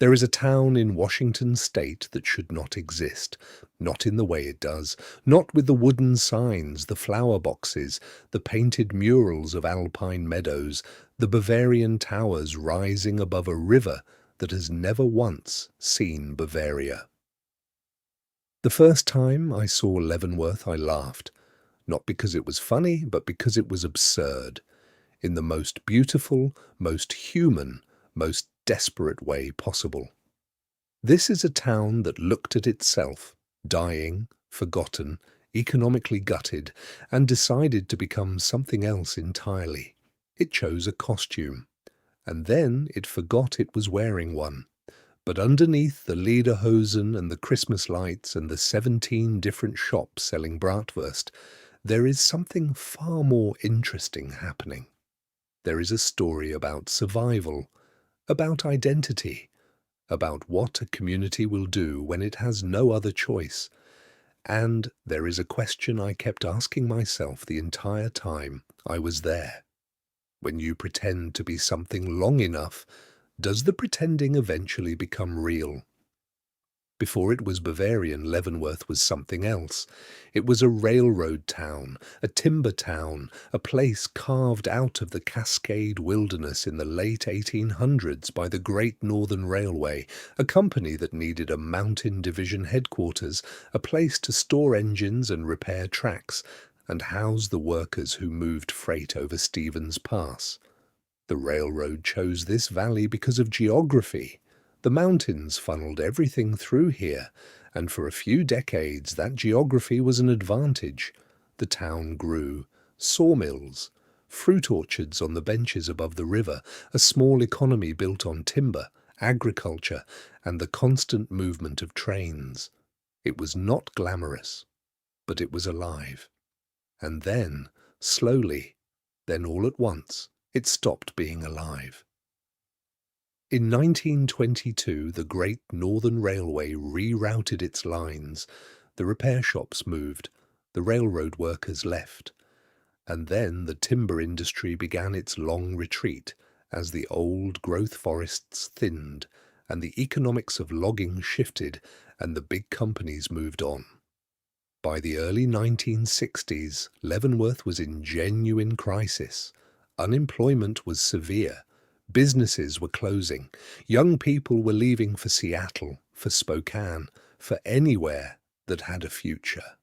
There is a town in Washington state that should not exist, not in the way it does, not with the wooden signs, the flower boxes, the painted murals of alpine meadows, the Bavarian towers rising above a river that has never once seen Bavaria. The first time I saw Leavenworth, I laughed, not because it was funny, but because it was absurd, in the most beautiful, most human, most desperate way possible. This is a town that looked at itself, dying, forgotten, economically gutted, and decided to become something else entirely. It chose a costume, and then it forgot it was wearing one. But underneath the lederhosen and the Christmas lights and the 17 different shops selling bratwurst, there is something far more interesting happening. There is a story about survival, about identity, about what a community will do when it has no other choice. And there is a question I kept asking myself the entire time I was there. When you pretend to be something long enough, does the pretending eventually become real? Before it was Bavarian, Leavenworth was something else. It was a railroad town, a timber town, a place carved out of the Cascade Wilderness in the late 1800s by the Great Northern Railway, a company that needed a mountain division headquarters, a place to store engines and repair tracks, and house the workers who moved freight over Stevens Pass. The railroad chose this valley because of geography. The mountains funneled everything through here, and for a few decades that geography was an advantage. The town grew. Sawmills, fruit orchards on the benches above the river, a small economy built on timber, agriculture, and the constant movement of trains. It was not glamorous, but it was alive. And then, slowly, then all at once, it stopped being alive. In 1922, the Great Northern Railway rerouted its lines. The repair shops moved, the railroad workers left, and then the timber industry began its long retreat as the old growth forests thinned and the economics of logging shifted and the big companies moved on. By the early 1960s, Leavenworth was in genuine crisis. Unemployment was severe. Businesses were closing. Young people were leaving for Seattle, for Spokane, for anywhere that had a future.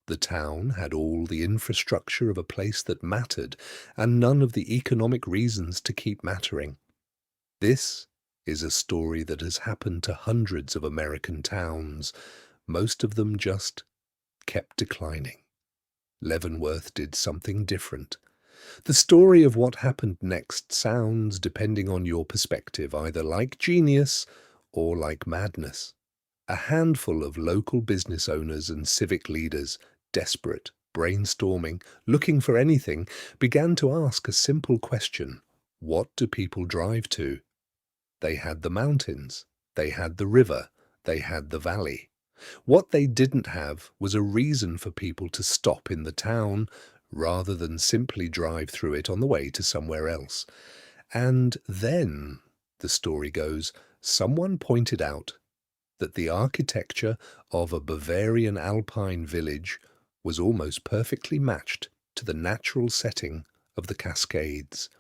The town had all the infrastructure of a place that mattered, and none of the economic reasons to keep mattering. This is a story that has happened to hundreds of American towns, most of them just kept declining. Leavenworth did something different. The story of what happened next sounds, depending on your perspective, either like genius or like madness. A handful of local business owners and civic leaders, desperate, brainstorming, looking for anything, began to ask a simple question: what do people drive to? They had the mountains, they had the river, they had the valley. What they didn't have was a reason for people to stop in the town rather than simply drive through it on the way to somewhere else. And then, the story goes, someone pointed out that the architecture of a Bavarian alpine village was almost perfectly matched to the natural setting of the Cascades.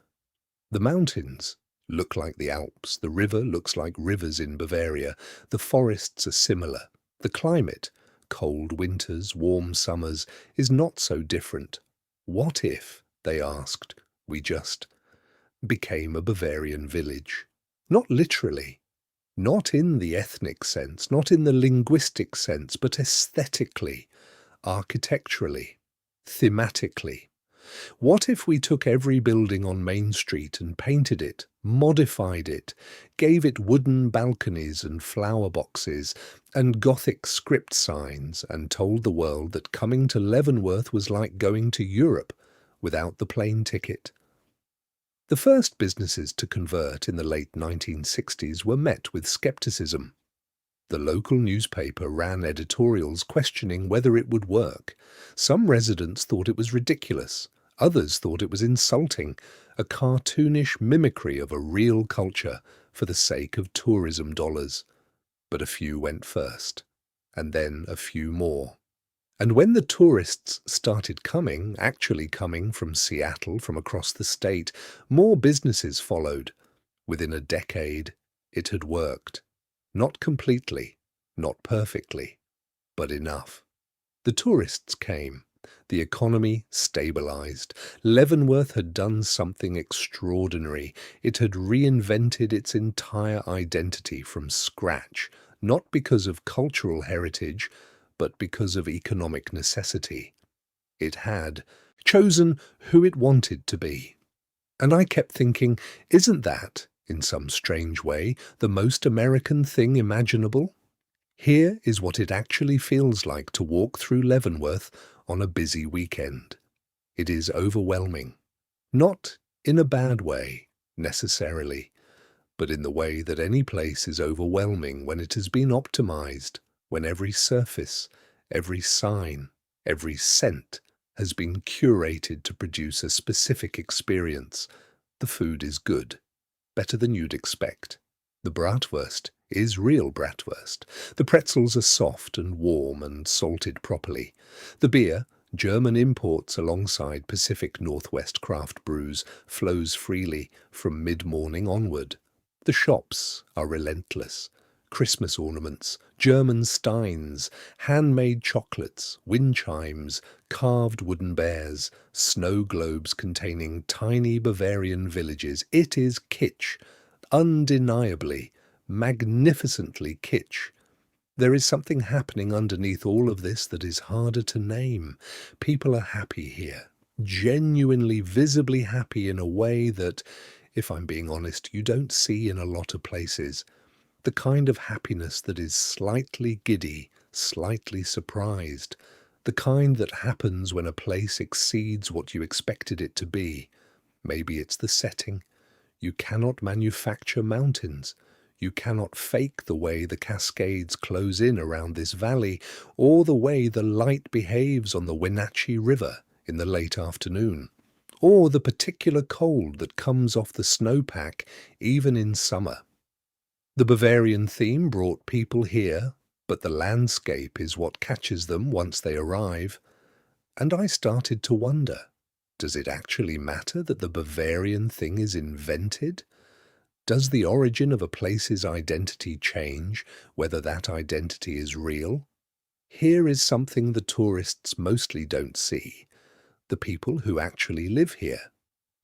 The mountains look like the Alps, the river looks like rivers in Bavaria, the forests are similar. The climate, cold winters, warm summers, is not so different. What if, they asked, we just became a Bavarian village? Not literally, not in the ethnic sense, not in the linguistic sense, but aesthetically, architecturally, thematically. What if we took every building on Main Street and painted it, modified it, gave it wooden balconies and flower boxes and Gothic script signs, and told the world that coming to Leavenworth was like going to Europe without the plane ticket? The first businesses to convert in the late 1960s were met with skepticism. The local newspaper ran editorials questioning whether it would work. Some residents thought it was ridiculous. Others thought it was insulting, a cartoonish mimicry of a real culture, for the sake of tourism dollars. But a few went first, and then a few more. And when the tourists started coming, actually coming from Seattle, from across the state, more businesses followed. Within a decade, it had worked. Not completely, not perfectly, but enough. The tourists came. The economy stabilized. Leavenworth had done something extraordinary. It had reinvented its entire identity from scratch, not because of cultural heritage, but because of economic necessity. It had chosen who it wanted to be. And I kept thinking, isn't that, in some strange way, the most American thing imaginable? Here is what it actually feels like to walk through Leavenworth on a busy weekend. It is overwhelming. Not in a bad way, necessarily, but in the way that any place is overwhelming when it has been optimized, when every surface, every sign, every scent has been curated to produce a specific experience. The food is good, better than you'd expect. The bratwurst is real bratwurst. The pretzels are soft and warm and salted properly. The beer, German imports alongside Pacific Northwest craft brews, flows freely from mid-morning onward. The shops are relentless. Christmas ornaments, German steins, handmade chocolates, wind chimes, carved wooden bears, snow globes containing tiny Bavarian villages. It is kitsch, undeniably, magnificently kitsch. There is something happening underneath all of this that is harder to name. People are happy here, genuinely, visibly happy in a way that, if I'm being honest, you don't see in a lot of places. The kind of happiness that is slightly giddy, slightly surprised. The kind that happens when a place exceeds what you expected it to be. Maybe it's the setting. You cannot manufacture mountains. You cannot fake the way the Cascades close in around this valley, or the way the light behaves on the Wenatchee River in the late afternoon, or the particular cold that comes off the snowpack even in summer. The Bavarian theme brought people here, but the landscape is what catches them once they arrive. And I started to wonder, does it actually matter that the Bavarian thing is invented? Does the origin of a place's identity change, whether that identity is real? Here is something the tourists mostly don't see. The people who actually live here.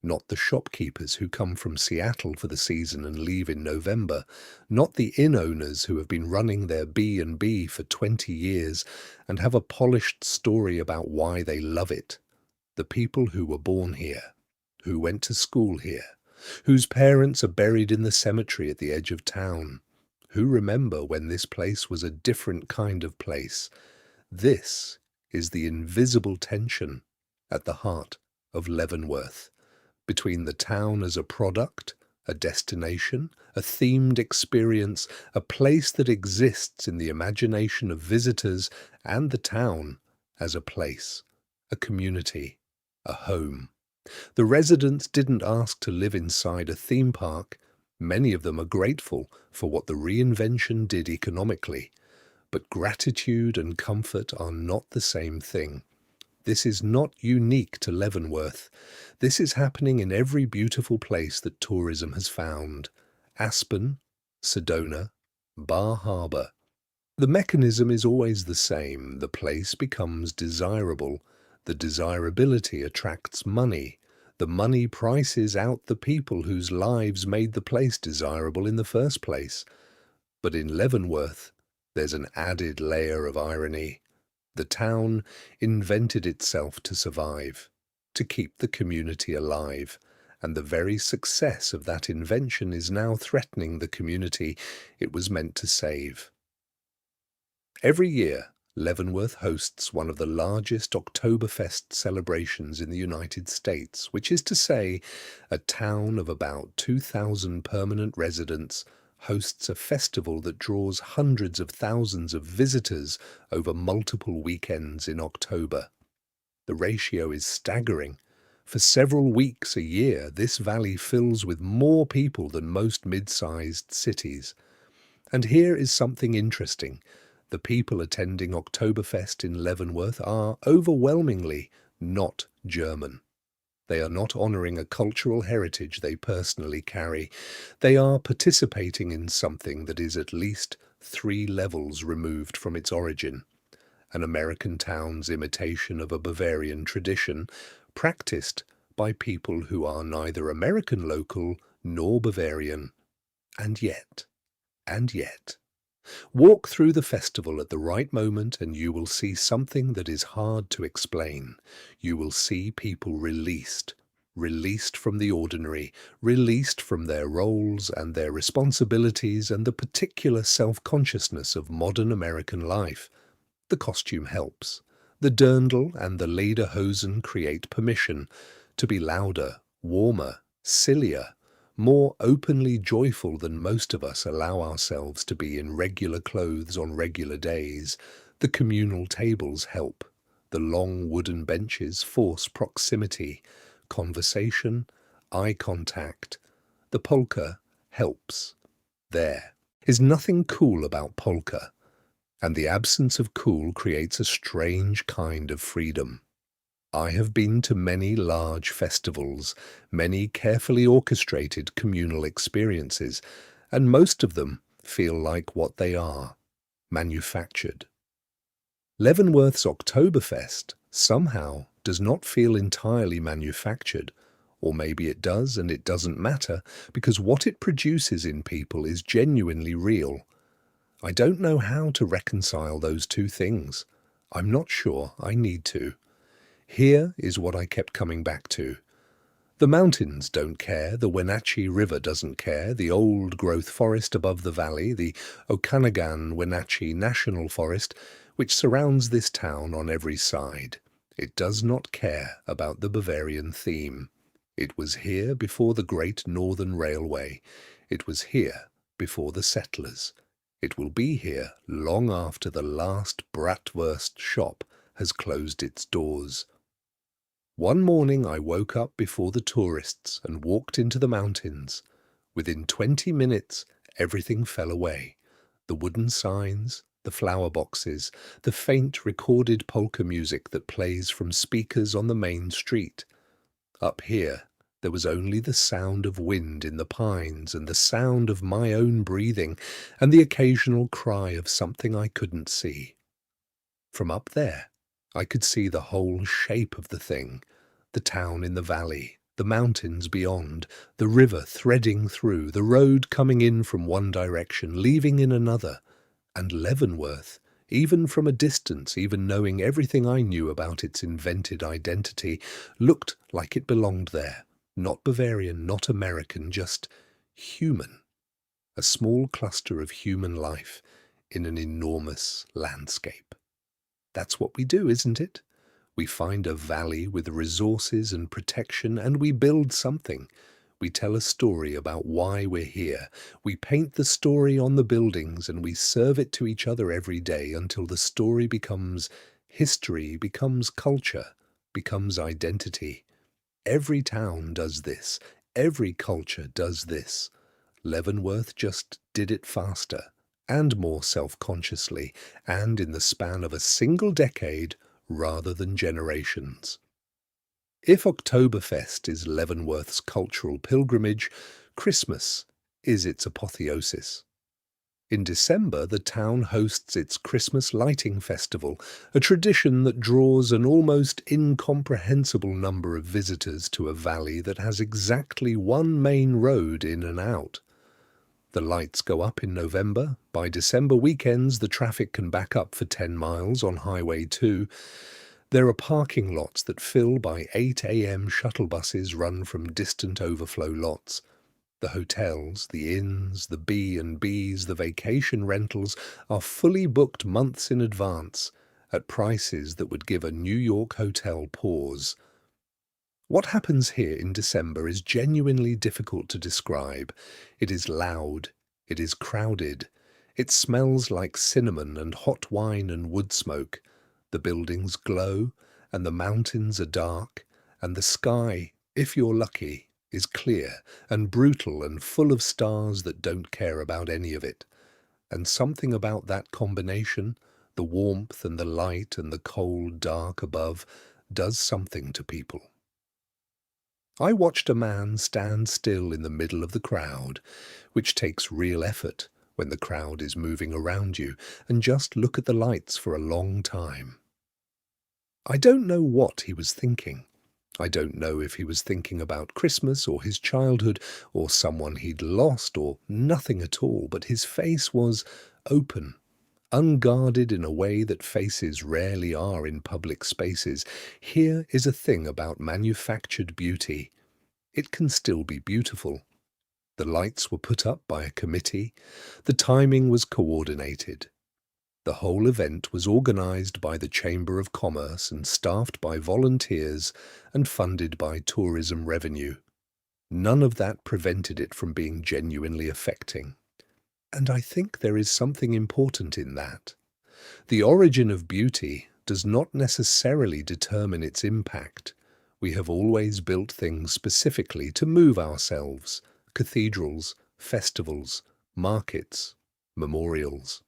Not the shopkeepers who come from Seattle for the season and leave in November, not the inn owners who have been running their B&B for 20 years and have a polished story about why they love it. The people who were born here, who went to school here, whose parents are buried in the cemetery at the edge of town, who remember when this place was a different kind of place. This is the invisible tension at the heart of Leavenworth, between the town as a product, a destination, a themed experience, a place that exists in the imagination of visitors, and the town as a place, a community, a home. The residents didn't ask to live inside a theme park. Many of them are grateful for what the reinvention did economically. But gratitude and comfort are not the same thing. This is not unique to Leavenworth. This is happening in every beautiful place that tourism has found. Aspen, Sedona, Bar Harbor. The mechanism is always the same. The place becomes desirable. The desirability attracts money. The money prices out the people whose lives made the place desirable in the first place. But in Leavenworth, there's an added layer of irony. The town invented itself to survive, to keep the community alive, and the very success of that invention is now threatening the community it was meant to save. Every year, Leavenworth hosts one of the largest Oktoberfest celebrations in the United States, which is to say, a town of about 2,000 permanent residents hosts a festival that draws hundreds of thousands of visitors over multiple weekends in October. The ratio is staggering. For several weeks a year, this valley fills with more people than most mid-sized cities. And here is something interesting. The people attending Oktoberfest in Leavenworth are overwhelmingly not German. They are not honouring a cultural heritage they personally carry. They are participating in something that is at least 3 levels removed from its origin. An American town's imitation of a Bavarian tradition, practiced by people who are neither American local nor Bavarian. And yet, walk through the festival at the right moment and you will see something that is hard to explain. You will see people released from the ordinary, released from their roles and their responsibilities and the particular self-consciousness of modern American life. The costume helps. The dirndl and the lederhosen create permission to be louder, warmer, sillier, more openly joyful than most of us allow ourselves to be in regular clothes on regular days. The communal tables help. The long wooden benches force proximity, conversation, eye contact. The polka helps. There is nothing cool about polka, and the absence of cool creates a strange kind of freedom. I have been to many large festivals, many carefully orchestrated communal experiences, and most of them feel like what they are, manufactured. Leavenworth's Oktoberfest somehow does not feel entirely manufactured, or maybe it does and it doesn't matter, because what it produces in people is genuinely real. I don't know how to reconcile those two things. I'm not sure I need to. Here is what I kept coming back to. The mountains don't care, the Wenatchee River doesn't care, the old-growth forest above the valley, the Okanagan-Wenatchee National Forest, which surrounds this town on every side. It does not care about the Bavarian theme. It was here before the Great Northern Railway. It was here before the settlers. It will be here long after the last bratwurst shop has closed its doors. One morning I woke up before the tourists and walked into the mountains. Within 20 minutes, everything fell away. The wooden signs, the flower boxes, the faint recorded polka music that plays from speakers on the main street. Up here, there was only the sound of wind in the pines and the sound of my own breathing and the occasional cry of something I couldn't see. From up there, I could see the whole shape of the thing, the town in the valley, the mountains beyond, the river threading through, the road coming in from one direction, leaving in another, and Leavenworth, even from a distance, even knowing everything I knew about its invented identity, looked like it belonged there, not Bavarian, not American, just human, a small cluster of human life in an enormous landscape. That's what we do, isn't it? We find a valley with resources and protection and we build something. We tell a story about why we're here. We paint the story on the buildings and we serve it to each other every day until the story becomes history, becomes culture, becomes identity. Every town does this. Every culture does this. Leavenworth just did it faster and more self-consciously, and in the span of a single decade rather than generations. If Oktoberfest is Leavenworth's cultural pilgrimage, Christmas is its apotheosis. In December, the town hosts its Christmas lighting festival, a tradition that draws an almost incomprehensible number of visitors to a valley that has exactly one main road in and out. The lights go up in November. By December weekends, the traffic can back up for 10 miles on Highway 2. There are parking lots that fill by 8 a.m. shuttle buses run from distant overflow lots. The hotels, the inns, the B&Bs, the vacation rentals are fully booked months in advance at prices that would give a New York hotel pause. What happens here in December is genuinely difficult to describe. It is loud, it is crowded, it smells like cinnamon and hot wine and wood smoke. The buildings glow, and the mountains are dark, And the sky, if you're lucky, is clear and brutal and full of stars that don't care about any of it. And something about that combination, the warmth and the light and the cold dark above, does something to people. I watched a man stand still in the middle of the crowd, which takes real effort when the crowd is moving around you, and just look at the lights for a long time. I don't know what he was thinking. I don't know if he was thinking about Christmas or his childhood or someone he'd lost or nothing at all, but his face was open, unguarded in a way that faces rarely are in public spaces. Here is a thing about manufactured beauty. It can still be beautiful. The lights were put up by a committee. The timing was coordinated. The whole event was organized by the Chamber of Commerce and staffed by volunteers and funded by tourism revenue. None of that prevented it from being genuinely affecting. And I think there is something important in that. The origin of beauty does not necessarily determine its impact. We have always built things specifically to move ourselves: cathedrals, festivals, markets, memorials.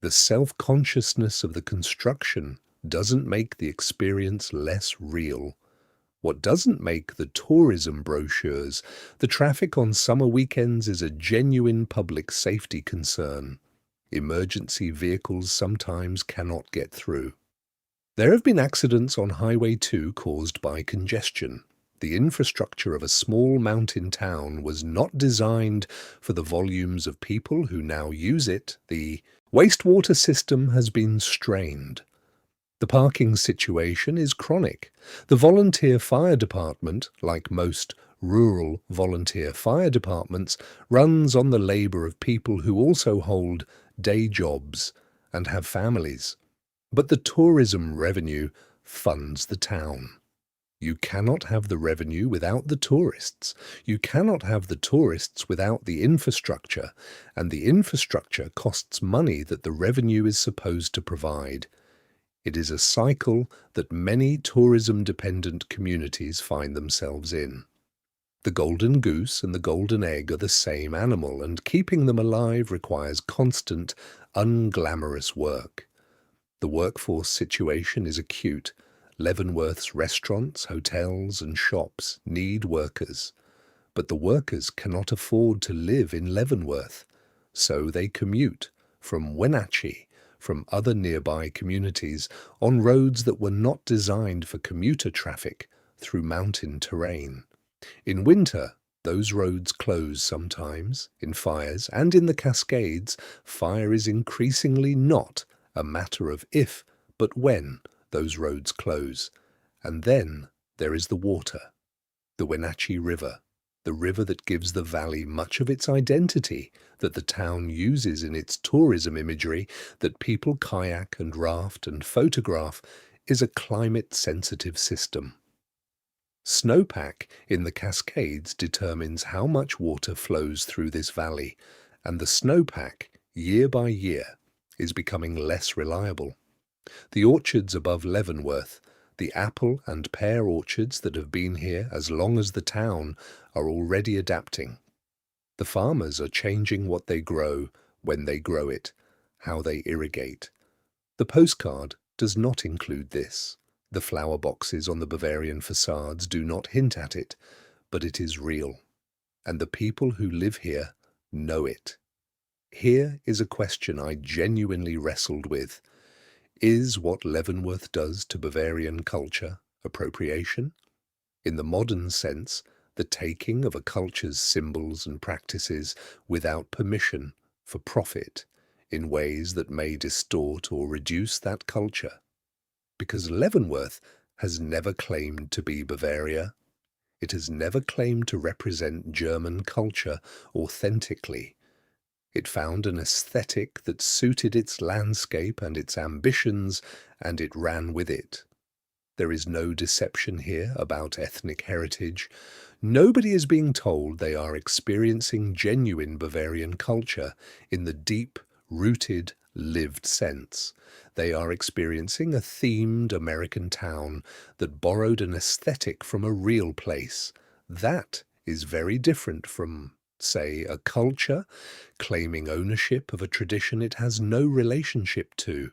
The self-consciousness of the construction doesn't make the experience less real. What doesn't make the tourism brochures, the traffic on summer weekends is a genuine public safety concern. Emergency vehicles sometimes cannot get through. There have been accidents on Highway 2 caused by congestion. The infrastructure of a small mountain town was not designed for the volumes of people who now use it. The wastewater system has been strained. The parking situation is chronic. The volunteer fire department, like most rural volunteer fire departments, runs on the labor of people who also hold day jobs and have families. But the tourism revenue funds the town. You cannot have the revenue without the tourists. You cannot have the tourists without the infrastructure, and the infrastructure costs money that the revenue is supposed to provide. It is a cycle that many tourism-dependent communities find themselves in. The golden goose and the golden egg are the same animal, and keeping them alive requires constant, unglamorous work. The workforce situation is acute. Leavenworth's restaurants, hotels, and shops need workers. But the workers cannot afford to live in Leavenworth, so they commute from Wenatchee, from other nearby communities, on roads that were not designed for commuter traffic through mountain terrain. In winter, those roads close sometimes. In fires and in the Cascades, fire is increasingly not a matter of if, but when those roads close. And then there is the water, the Wenatchee River, the river that gives the valley much of its identity, that the town uses in its tourism imagery, that people kayak and raft and photograph, is a climate-sensitive system. Snowpack in the Cascades determines how much water flows through this valley, and the snowpack, year by year, is becoming less reliable. The orchards above Leavenworth, the apple and pear orchards that have been here as long as the town, are already adapting. The farmers are changing what they grow, when they grow it, how they irrigate. The postcard does not include this. The flower boxes on the Bavarian facades do not hint at it, but it is real, and the people who live here know it. Here is a question I genuinely wrestled with. Is what Leavenworth does to Bavarian culture appropriation? In the modern sense, the taking of a culture's symbols and practices without permission for profit in ways that may distort or reduce that culture. Because Leavenworth has never claimed to be Bavaria. It has never claimed to represent German culture authentically. It found an aesthetic that suited its landscape and its ambitions, and it ran with it. There is no deception here about ethnic heritage. Nobody is being told they are experiencing genuine Bavarian culture in the deep-rooted lived sense. They are experiencing a themed American town that borrowed an aesthetic from a real place. That is very different from, say, a culture claiming ownership of a tradition it has no relationship to.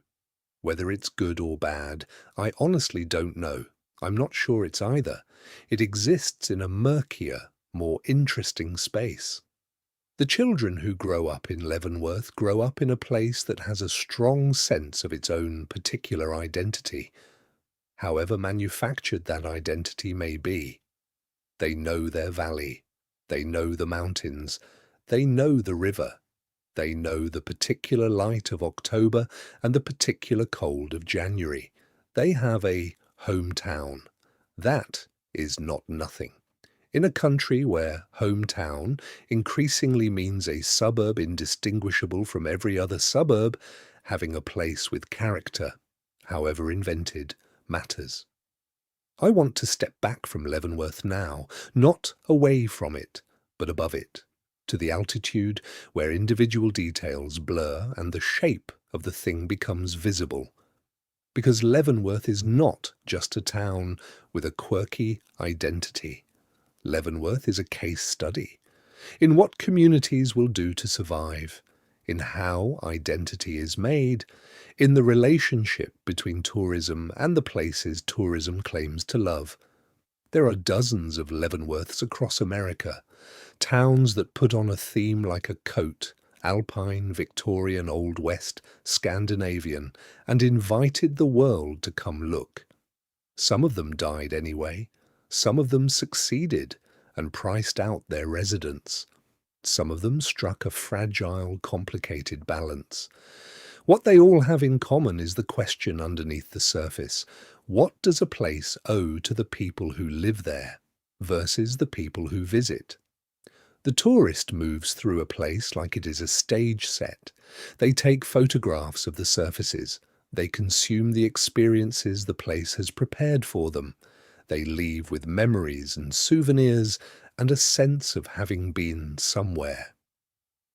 Whether it's good or bad, I honestly don't know. I'm not sure it's either. It exists in a murkier, more interesting space. The children who grow up in Leavenworth grow up in a place that has a strong sense of its own particular identity, however manufactured that identity may be. They know their valley. They know the mountains. They know the river. They know the particular light of October and the particular cold of January. They have a hometown. That is not nothing. In a country where hometown increasingly means a suburb indistinguishable from every other suburb, having a place with character, however invented, matters. I want to step back from Leavenworth now, not away from it, but above it, to the altitude where individual details blur and the shape of the thing becomes visible. Because Leavenworth is not just a town with a quirky identity. Leavenworth is a case study in what communities will do to survive, in how identity is made, in the relationship between tourism and the places tourism claims to love. There are dozens of Leavenworths across America, towns that put on a theme like a coat, alpine, Victorian, Old West, Scandinavian, and invited the world to come look. Some of them died anyway. Some of them succeeded and priced out their residents. Some of them struck a fragile, complicated balance. What they all have in common is the question underneath the surface. What does a place owe to the people who live there versus the people who visit? The tourist moves through a place like it is a stage set. They take photographs of the surfaces. They consume the experiences the place has prepared for them. They leave with memories and souvenirs and a sense of having been somewhere.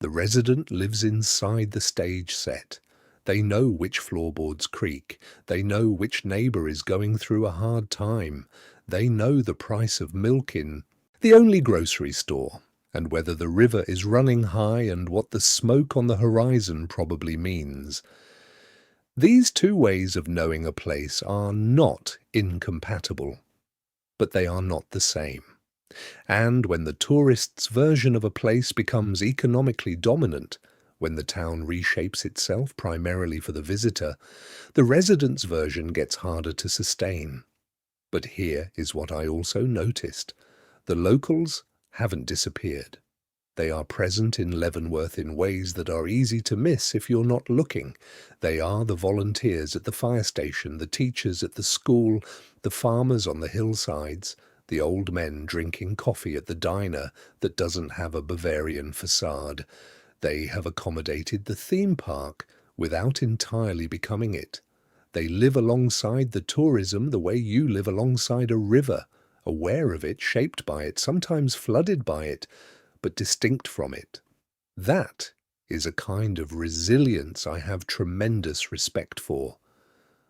The resident lives inside the stage set. They know which floorboards creak. They know which neighbor is going through a hard time. They know the price of milk in the only grocery store, and whether the river is running high and what the smoke on the horizon probably means. These two ways of knowing a place are not incompatible, but they are not the same. And when the tourist's version of a place becomes economically dominant, when the town reshapes itself primarily for the visitor, the resident's version gets harder to sustain. But here is what I also noticed. The locals haven't disappeared. They are present in Leavenworth in ways that are easy to miss if you're not looking. They are the volunteers at the fire station, the teachers at the school, the farmers on the hillsides, the old men drinking coffee at the diner that doesn't have a Bavarian facade. They have accommodated the theme park without entirely becoming it. They live alongside the tourism the way you live alongside a river, aware of it, shaped by it, sometimes flooded by it, but distinct from it. That is a kind of resilience I have tremendous respect for.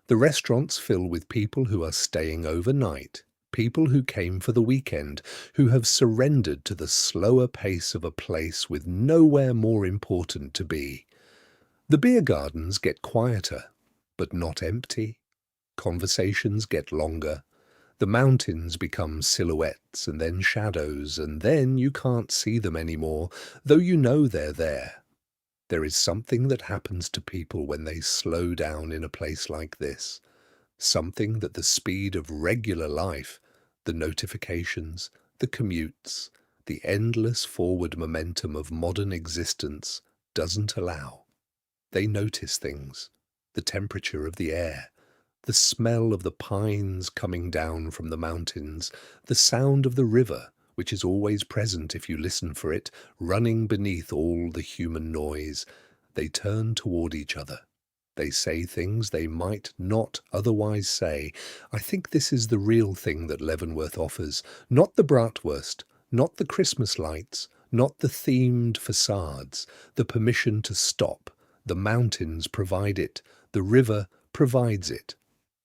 The restaurants fill with people who are staying overnight, people who came for the weekend, who have surrendered to the slower pace of a place with nowhere more important to be. The beer gardens get quieter, but not empty. Conversations get longer. The mountains become silhouettes and then shadows, and then you can't see them anymore, though you know they're there. There is something that happens to people when they slow down in a place like this. Something that the speed of regular life, the notifications, the commutes, the endless forward momentum of modern existence doesn't allow. They notice things, the temperature of the air, the smell of the pines coming down from the mountains, the sound of the river, which is always present if you listen for it, running beneath all the human noise. They turn toward each other. They say things they might not otherwise say. I think this is the real thing that Leavenworth offers, not the bratwurst, not the Christmas lights, not the themed facades, the permission to stop, The mountains provide it. The river provides it.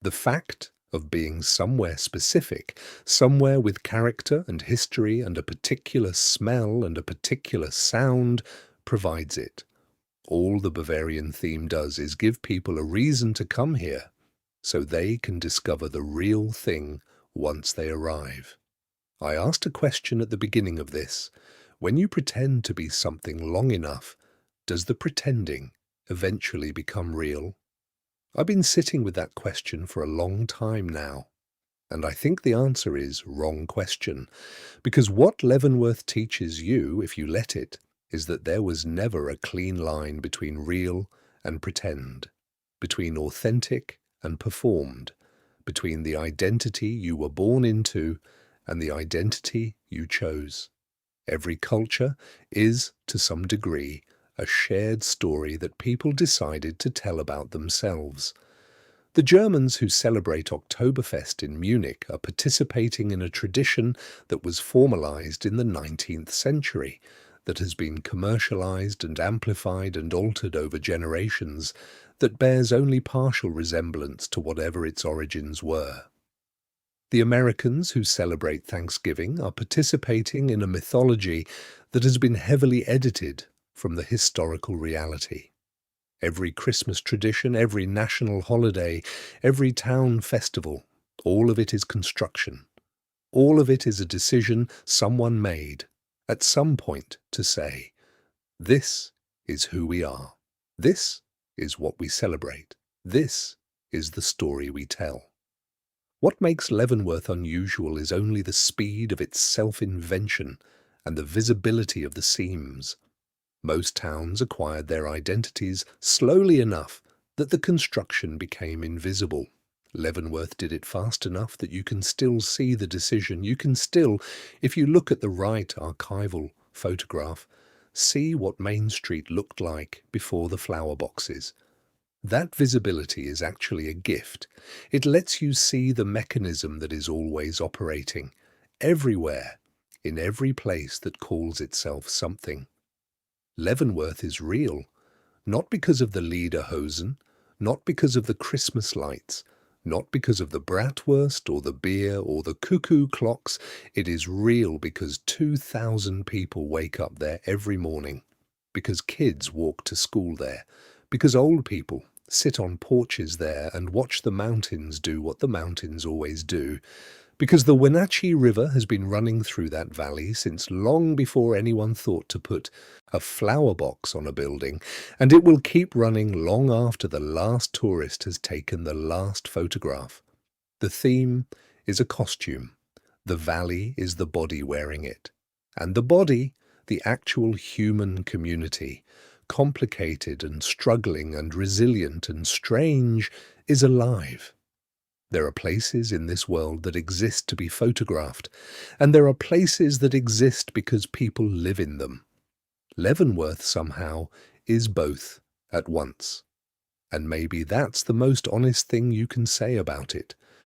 The fact of being somewhere specific, somewhere with character and history and a particular smell and a particular sound, provides it. All the Bavarian theme does is give people a reason to come here, so they can discover the real thing once they arrive. I asked a question at the beginning of this. When you pretend to be something long enough, does the pretending eventually become real? I've been sitting with that question for a long time now, and I think the answer is wrong question, because what Leavenworth teaches you, if you let it, is that there was never a clean line between real and pretend, between authentic and performed, between the identity you were born into and the identity you chose. Every culture is, to some degree, a shared story that people decided to tell about themselves. The Germans who celebrate Oktoberfest in Munich are participating in a tradition that was formalized in the 19th century, that has been commercialized and amplified and altered over generations, that bears only partial resemblance to whatever its origins were. The Americans who celebrate Thanksgiving are participating in a mythology that has been heavily edited from the historical reality. Every Christmas tradition, every national holiday, every town festival, all of it is construction. All of it is a decision someone made at some point to say, this is who we are. This is what we celebrate. This is the story we tell. What makes Leavenworth unusual is only the speed of its self-invention and the visibility of the seams. Most towns acquired their identities slowly enough that the construction became invisible. Leavenworth did it fast enough that you can still see the decision. You can still, if you look at the right archival photograph, see what Main Street looked like before the flower boxes. That visibility is actually a gift. It lets you see the mechanism that is always operating, everywhere, in every place that calls itself something. Leavenworth is real, not because of the lederhosen, not because of the Christmas lights, not because of the bratwurst or the beer or the cuckoo clocks. It is real because 2,000 people wake up there every morning, because kids walk to school there, because old people sit on porches there and watch the mountains do what the mountains always do, because the Wenatchee River has been running through that valley since long before anyone thought to put a flower box on a building, and it will keep running long after the last tourist has taken the last photograph. The theme is a costume. The valley is the body wearing it. And the body, the actual human community, complicated and struggling and resilient and strange, is alive. There are places in this world that exist to be photographed, and there are places that exist because people live in them. Leavenworth, somehow, is both at once. And maybe that's the most honest thing you can say about it.